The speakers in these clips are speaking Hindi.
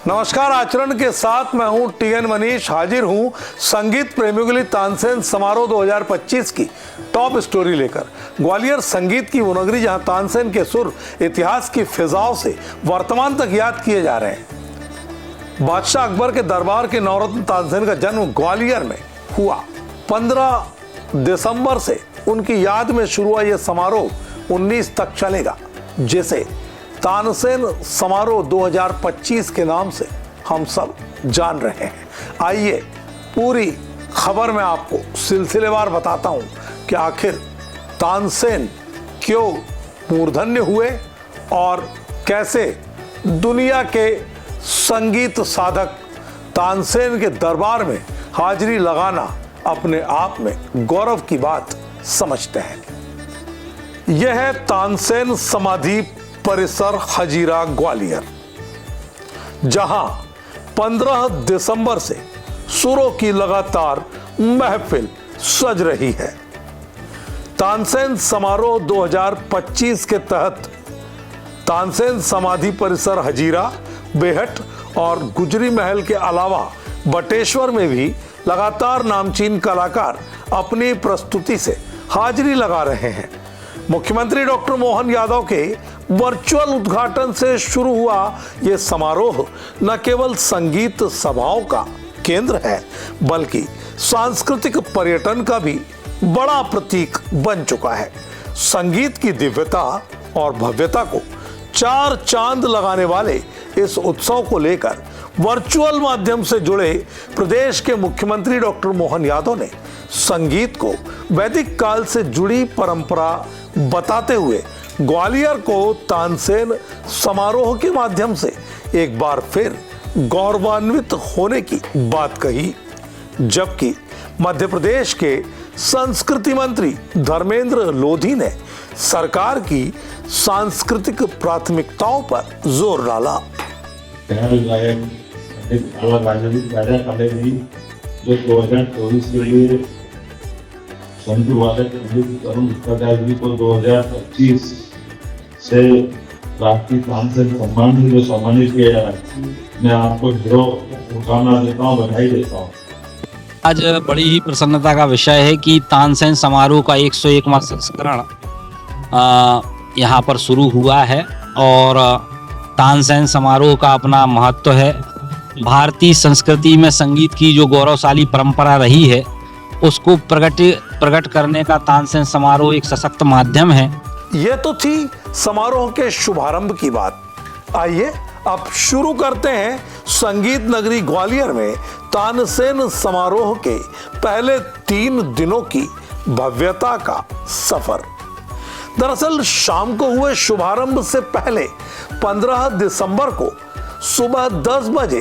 नमस्कार, आचरण के साथ मैं हूं टीएन मनीष, हाजिर हूं संगीत प्रेमियों के लिए तानसेन समारोह 2025 की टॉप स्टोरी लेकर। ग्वालियर संगीत की वो नगरी जहां तानसेन के सुर इतिहास की फिजाओं से वर्तमान तक याद किए जा रहे हैं। बादशाह अकबर के दरबार के नवरत्न तानसेन का जन्म ग्वालियर में हुआ। 15 दिसंबर से उनकी याद में शुरू हुआ यह समारोह 19 तक चलेगा, जिसे तानसेन समारोह 2025 के नाम से हम सब जान रहे हैं। आइए पूरी खबर में आपको सिलसिलेवार बताता हूं कि आखिर तानसेन क्यों मूर्धन्य हुए और कैसे दुनिया के संगीत साधक तानसेन के दरबार में हाजिरी लगाना अपने आप में गौरव की बात समझते हैं। यह है तानसेन समाधि परिसर हजीरा ग्वालियर, जहां 15 दिसंबर से सुरों की लगातार महफिल सज रही है। तानसेन समारोह 2025 के तहत तानसेन समाधि परिसर हजीरा, बेहट और गुजरी महल के अलावा बटेश्वर में भी लगातार नामचीन कलाकार अपनी प्रस्तुति से हाजिरी लगा रहे हैं। मुख्यमंत्री डॉक्टर मोहन यादव के वर्चुअल उद्घाटन से शुरू हुआ यह समारोह न केवल संगीत सभाओं का केंद्र है, बल्कि सांस्कृतिक पर्यटन का भी बड़ा प्रतीक बन चुका है। संगीत की दिव्यता और भव्यता को चार चांद लगाने वाले इस उत्सव को लेकर वर्चुअल माध्यम से जुड़े प्रदेश के मुख्यमंत्री डॉक्टर मोहन यादव ने संगीत को वैदिक काल से जुड़ी परंपरा बताते हुए ग्वालियर को तानसेन समारोह के माध्यम से एक बार फिर गौरवान्वित होने की बात कही। जबकि मध्य प्रदेश के संस्कृति मंत्री धर्मेंद्र लोधी ने सरकार की सांस्कृतिक प्राथमिकताओं पर जोर डाला। जो 2024 के लिए संतूर वादक तरुण भट्टाचार्य जी को 2025 से राष्ट्रीय तानसेन सम्मान से जो सम्मानित किया जा रहा है, मैं आपको शुभकामना देता हूँ, बधाई देता हूँ। आज बड़ी ही प्रसन्नता का विषय है कि तानसेन समारोह का 101वां संस्करण यहाँ पर शुरू हुआ है और तानसेन समारोह का अपना महत्व है। भारतीय संस्कृति में संगीत की जो गौरवशाली परंपरा रही है, उसको प्रकट करने का तानसेन समारोह एक सशक्त माध्यम है। यह तो थी समारोह के शुभारंभ की बात। आइए अब शुरू करते हैं संगीत नगरी ग्वालियर में तानसेन समारोह के पहले 3 दिनों की भव्यता का सफर। दरअसल शाम को हुए शुभारंभ से पहले 15 दिसंबर को सुबह 10 बजे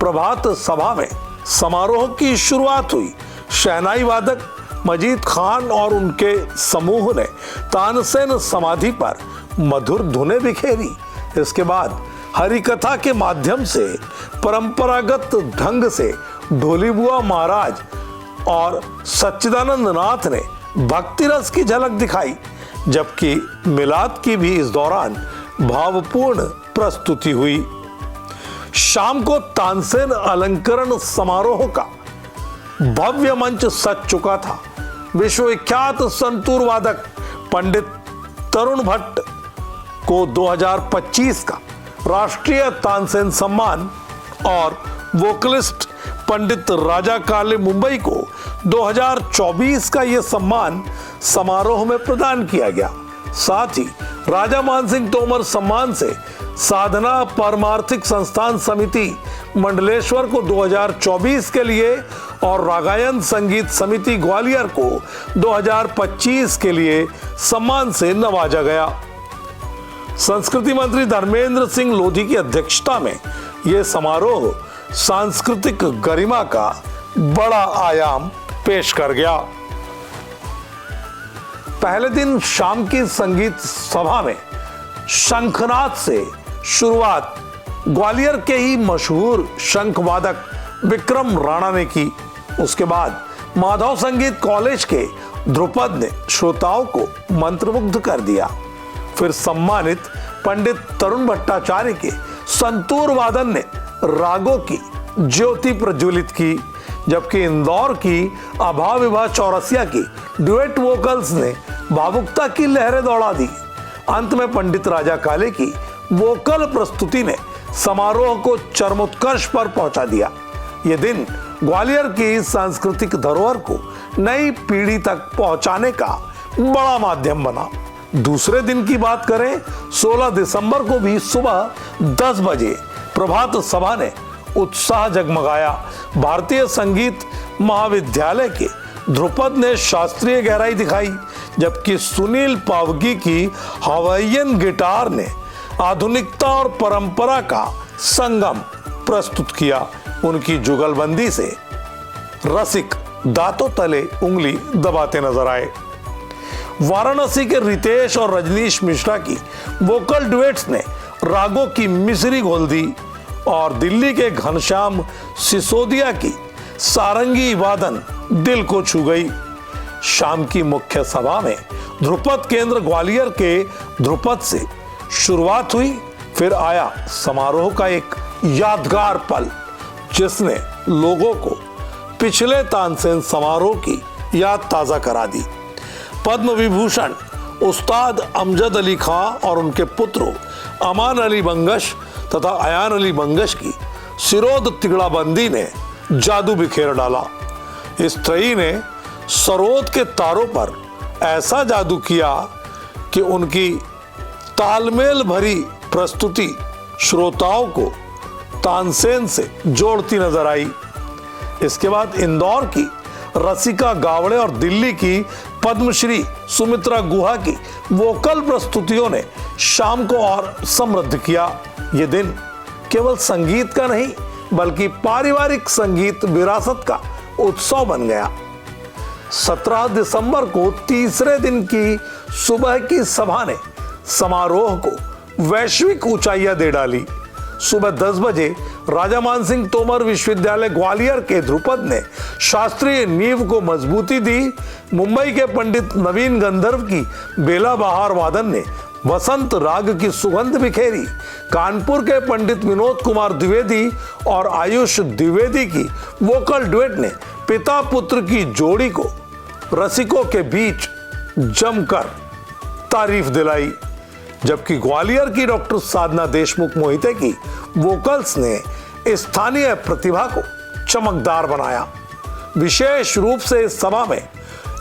प्रभात सभा में समारोह की शुरुआत हुई। शहनाई वादक मजीद खान और उनके समूह ने तानसेन समाधि पर मधुर धुनें बिखेरी। इसके बाद हरि कथा के माध्यम से परंपरागत ढंग से ढोली बुआ महाराज और सच्चिदानंद नाथ ने भक्ति रस की झलक दिखाई, जबकि मिलाद की भी इस दौरान भावपूर्ण प्रस्तुति हुई। शाम को तानसेन अलंकरण समारोह का भव्य मंच सज चुका था। विश्वविख्यात संतूर वादक पंडित तरुण भट्ट को 2025 का राष्ट्रीय तानसेन सम्मान और वोकलिस्ट पंडित राजा काले मुंबई को 2024 का यह सम्मान समारोह में प्रदान किया गया। साथ ही राजा मानसिंह तोमर सम्मान से साधना परमार्थिक संस्थान समिति मंडलेश्वर को 2024 के लिए और रागायन संगीत समिति ग्वालियर को 2025 के लिए सम्मान से नवाजा गया। संस्कृति मंत्री धर्मेंद्र सिंह लोधी की अध्यक्षता में यह समारोह सांस्कृतिक गरिमा का बड़ा आयाम पेश कर गया। पहले दिन शाम की संगीत सभा में शंखनाद से शुरुआत ग्वालियर के ही मशहूर शंख वादक विक्रम राणा ने की। उसके बाद माधव संगीत कॉलेज के ध्रुपद ने श्रोताओं को मंत्रमुग्ध कर दिया। फिर सम्मानित पंडित तरुण भट्टाचार्य के संतूर वादन ने रागों की ज्योति प्रज्वलित की, जबकि इंदौर की आभा विभा चौरसिया की ड्यूएट वोकल्स ने भावुकता की लहरें दौड़ा दी। अंत में पंडित राजा काले की वोकल प्रस्तुति ने समारोह को चरमोत्कर्ष पर पहुंचा दिया। ये दिन ग्वालियर की सांस्कृतिक धरोहर को नई पीढ़ी तक पहुंचाने का बड़ा माध्यम बना। दूसरे दिन की बात करें, 16 दिसंबर को भी सुबह 10 बजे प्रभात सभा ने उत्साह जगमगाया। भारतीय संगीत महाविद्यालय के ध्रुपद ने शास्त्रीय गहराई दिखाई, जबकि सुनील पावगी की हवाईयन गिटार ने आधुनिकता और परंपरा का संगम प्रस्तुत किया। उनकी जुगलबंदी से रसिक दांतों तले उंगली दबाते नजर आए। वाराणसी के रितेश और रजनीश मिश्रा की वोकल डुएट्स ने रागों की मिसरी घोल दी और दिल्ली के घनश्याम सिसोदिया की सारंगी वादन दिल को छू गई। शाम की मुख्य सभा में ध्रुपद केंद्र ग्वालियर के ध्रुपद से शुरुआत हुई। फिर आया समारोह का एक यादगार पल, जिसने लोगों को पिछले तानसेन समारोह की याद ताजा करा दी। पद्म विभूषण उस्ताद अमजद अली खां और उनके पुत्रों अमान अली बंगश तथा अयान अली बंगश की सिरोद तिगड़ाबंदी ने जादू बिखेर डाला। इस त्रयी ने सरोद के तारों पर ऐसा जादू किया कि उनकी तालमेल भरी प्रस्तुति श्रोताओं को तानसेन से जोड़ती नजर आई। इसके बाद इंदौर की रसिका गावड़े और दिल्ली की पद्मश्री सुमित्रा गुहा की वोकल प्रस्तुतियों ने शाम को और समृद्ध किया। ये दिन केवल संगीत का नहीं, बल्कि पारिवारिक संगीत विरासत का उत्सव बन गया। 17 दिसंबर को तीसरे दिन की सुबह की सभा ने समारोह को वैश्विक ऊंचाइयां दे डाली। सुबह 10 बजे राजा मानसिंह तोमर विश्वविद्यालय ग्वालियर के ध्रुपद ने शास्त्रीय नींव को मजबूती दी। मुंबई के पंडित नवीन गंधर्व की बेला बहार वादन ने वसंत राग की सुगंध बिखेरी। कानपुर के पंडित विनोद कुमार द्विवेदी और आयुष द्विवेदी की वोकल डुएट ने पिता पुत्र की जोड़ी को रसिकों के बीच जमकर तारीफ दिलाई, जबकि ग्वालियर की डॉक्टर साधना देशमुख मोहिते की वोकल्स ने स्थानीय प्रतिभा को चमकदार बनाया। विशेष रूप से इस सभा में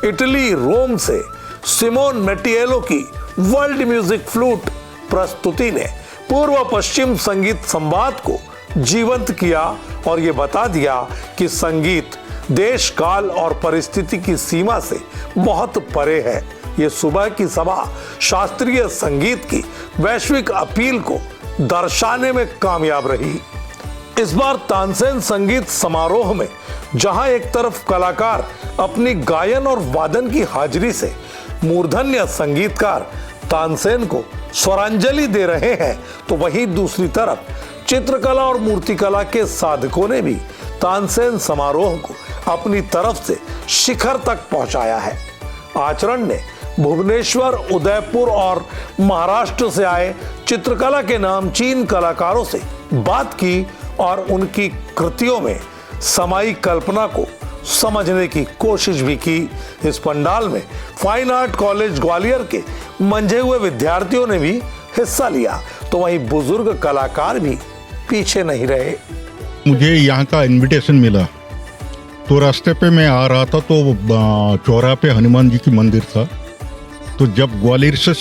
इटली रोम से सिमोन मेटिएलो की वर्ल्ड म्यूजिक फ्लूट प्रस्तुति ने पूर्व पश्चिम संगीत संवाद को जीवंत किया और ये बता दिया कि संगीत देश काल और परिस्थिति की सीमा से बहुत परे है। ये सुबह की सभा शास्त्रीय संगीत की वैश्विक अपील को दर्शाने में कामयाब रही। इस बार तानसेन संगीत समारोह में जहां एक तरफ कलाकार अपनी गायन और वादन की हाजिरी से मूर्धन्य संगीतकार तानसेन को स्वरांजलि दे रहे हैं, तो वहीं दूसरी तरफ चित्रकला और मूर्तिकला के साधकों ने भी तानसेन समारोह को अपनी तरफ से शिखर तक पहुंचाया है। आचरण ने भुवनेश्वर, उदयपुर और महाराष्ट्र से आए चित्रकला के नामचीन कलाकारों से बात की और उनकी कृतियों में समाई कल्पना को समझने की कोशिश भी की। इस पंडाल में फाइन आर्ट कॉलेज ग्वालियर के मंझे हुए विद्यार्थियों ने भी हिस्सा लिया, तो वहीं बुजुर्ग कलाकार भी पीछे नहीं रहे। मुझे यहाँ का इनविटेशन मिला तो रास्ते पे मैं आ रहा था तो चौराहे पे हनुमान जी की मंदिर था। तो जब ग्वालियर से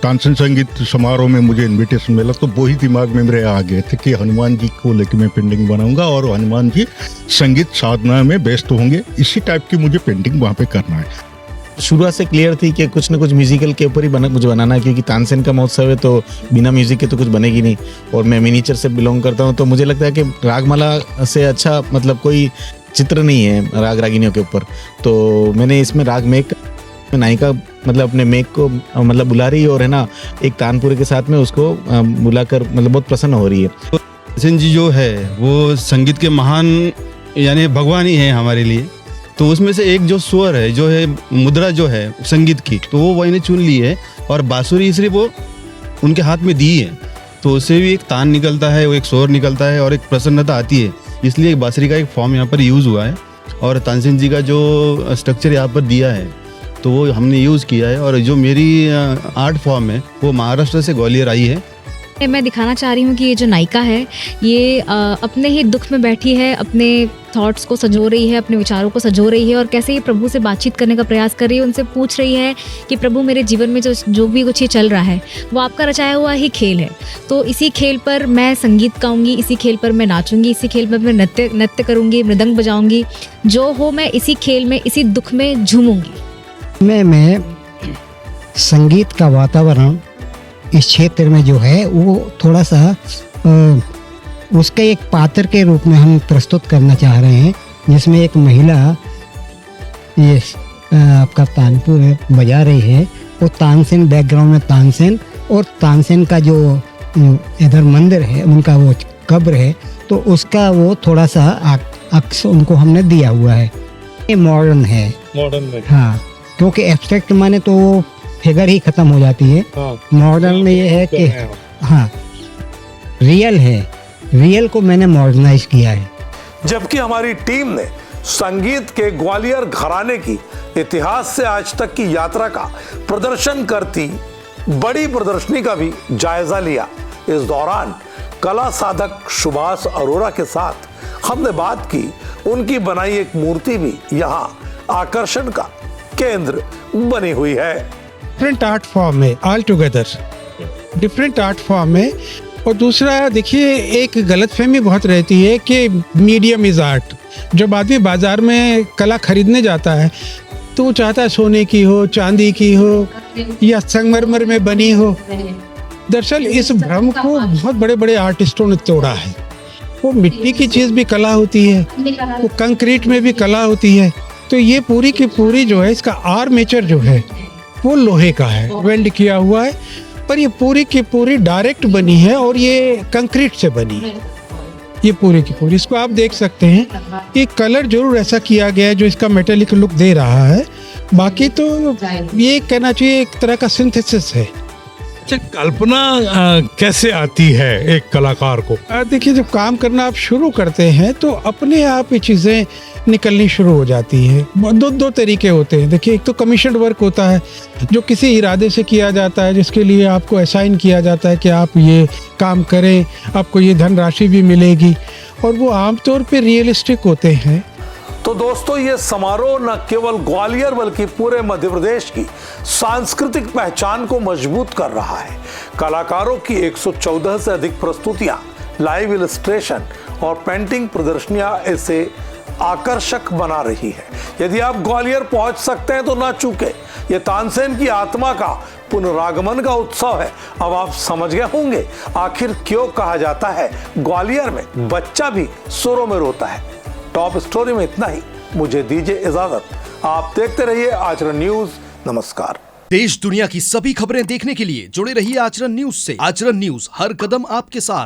तानसेन संगीत समारोह में मुझे इनविटेशन मिला तो वही दिमाग में मेरे आ गए थे कि हनुमान जी को लेकर मैं पेंटिंग बनाऊंगा और हनुमान जी संगीत साधना में व्यस्त होंगे, इसी टाइप की मुझे पेंटिंग वहाँ पे करना है। शुरुआत से क्लियर थी कि कुछ न कुछ म्यूजिकल के ऊपर ही मुझे बनाना है, क्योंकि तानसेन का महोत्सव है तो बिना म्यूजिक के तो कुछ बनेगी नहीं। और मैं मिनीचर से बिलोंग करता हूँ, तो मुझे लगता है कि रागमाला से अच्छा मतलब कोई चित्र नहीं है राग रागिनियों के ऊपर। तो मैंने इसमें राग मेक नायिका मतलब अपने मेक को मतलब बुला रही है और है ना एक तानपुरे के साथ में उसको बुलाकर मतलब बहुत प्रसन्न हो रही है। तानसेन जी जो है वो संगीत के महान यानी भगवान ही है हमारे लिए। तो उसमें से एक जो स्वर है, जो है मुद्रा जो है संगीत की, तो वो वही ने चुन ली है और बांसुरी सिर्फ वो उनके हाथ में दी है। तो उससे भी एक तान निकलता है, वो एक शोर निकलता है और एक प्रसन्नता आती है। इसलिए एक बांसुरी का एक फॉर्म यहाँ पर यूज़ हुआ है और तानसेन जी का जो स्ट्रक्चर यहाँ पर दिया है तो वो हमने यूज़ किया है। और जो मेरी आर्ट फॉर्म है वो महाराष्ट्र से ग्वालियर आई है। मैं दिखाना चाह रही हूँ कि ये जो नायिका है ये अपने ही दुख में बैठी है, अपने थॉट्स को सजो रही है, अपने विचारों को सजो रही है और कैसे ये प्रभु से बातचीत करने का प्रयास कर रही है। उनसे पूछ रही है कि प्रभु मेरे जीवन में जो भी कुछ ये चल रहा है वो आपका रचाया हुआ ही खेल है, तो इसी खेल पर मैं संगीत गाऊंगी, इसी खेल पर मैं नाचूंगी, इसी खेल पर मैं नृत्य करूंगी, मृदंग बजाऊंगी, जो हो मैं इसी खेल में, इसी दुख में झूमूंगी। मैं संगीत का वातावरण इस क्षेत्र में जो है वो थोड़ा सा उसके एक पात्र के रूप में हम प्रस्तुत करना चाह रहे हैं, जिसमें एक महिला ये आपका तानपुर बजा रही है। वो तानसेन बैकग्राउंड में तानसेन और तानसेन का जो इधर मंदिर है उनका वो कब्र है, तो उसका वो थोड़ा सा अक्स उनको हमने दिया हुआ है। ये मॉडर्न है, मॉडर्न में हाँ, क्योंकि एब्स्ट्रैक्ट माने तो वो फिगर ही खत्म हो जाती है। मॉडर्न में ये है कि हाँ रियल है, रियल को मैंने मॉडर्नाइज किया है। जबकि हमारी टीम ने संगीत के ग्वालियर घराने की इतिहास से आज तक की यात्रा का प्रदर्शन करती बड़ी प्रदर्शनी का भी जायजा लिया। इस दौरान कला साधक सुभाष अरोरा के साथ हमने बात की। उनकी बनाई एक मूर्ति भी यहाँ आकर्षण का केंद्र बनी हुई है। डिफरेंट आर्ट फॉर्म है, all together different art form है। और दूसरा देखिए, एक गलतफहमी बहुत रहती है कि मीडियम इज आर्ट। जब आदमी बाजार में कला खरीदने जाता है तो वो चाहता है सोने की हो, चांदी की हो या संगमरमर में बनी हो। दरअसल इस भ्रम को बहुत बड़े बड़े आर्टिस्टों ने तोड़ा है। वो मिट्टी की चीज़ भी कला होती है, वो कंक्रीट में भी कला होती है। तो ये पूरी की पूरी जो है, इसका आर्मेचर जो है वो लोहे का है, वेल्ड किया हुआ है, पर ये पूरी की पूरी डायरेक्ट बनी है और ये कंक्रीट से बनी है। ये पूरी की पूरी, इसको आप देख सकते हैं, ये कलर जरूर ऐसा किया गया है जो इसका मेटेलिक लुक दे रहा है। बाकी तो ये कहना चाहिए एक तरह का सिंथेसिस है। अच्छा, कल्पना कैसे आती है एक कलाकार को? देखिए, जब काम करना आप शुरू करते हैं तो अपने आप ये चीज़ें निकलनी शुरू हो जाती है। दो तरीके होते हैं। देखिए, एक तो कमीशन वर्क होता है जो किसी इरादे से किया जाता है, जिसके लिए आपको असाइन किया जाता है कि आप ये काम करें, आपको ये धनराशि भी मिलेगी, और वो आमतौर पे रियलिस्टिक होते हैं। तो दोस्तों, ये समारोह न केवल ग्वालियर बल्कि पूरे मध्य प्रदेश की सांस्कृतिक पहचान को मजबूत कर रहा है। कलाकारों की 114 से अधिक प्रस्तुतियां, लाइव इलस्ट्रेशन और पेंटिंग प्रदर्शनियां इसे आकर्षक बना रही है। यदि आप ग्वालियर पहुंच सकते हैं तो ना चूके, ये तानसेन की आत्मा का पुनरागमन का उत्सव है। अब आप समझ गए होंगे आखिर क्यों कहा जाता है ग्वालियर में बच्चा भी सुरों में रोता है। टॉप स्टोरी में इतना ही, मुझे दीजिए इजाजत। आप देखते रहिए आचरण न्यूज। नमस्कार। देश दुनिया की सभी खबरें देखने के लिए जुड़े रहिए आचरण न्यूज से। आचरण न्यूज, हर कदम आपके साथ।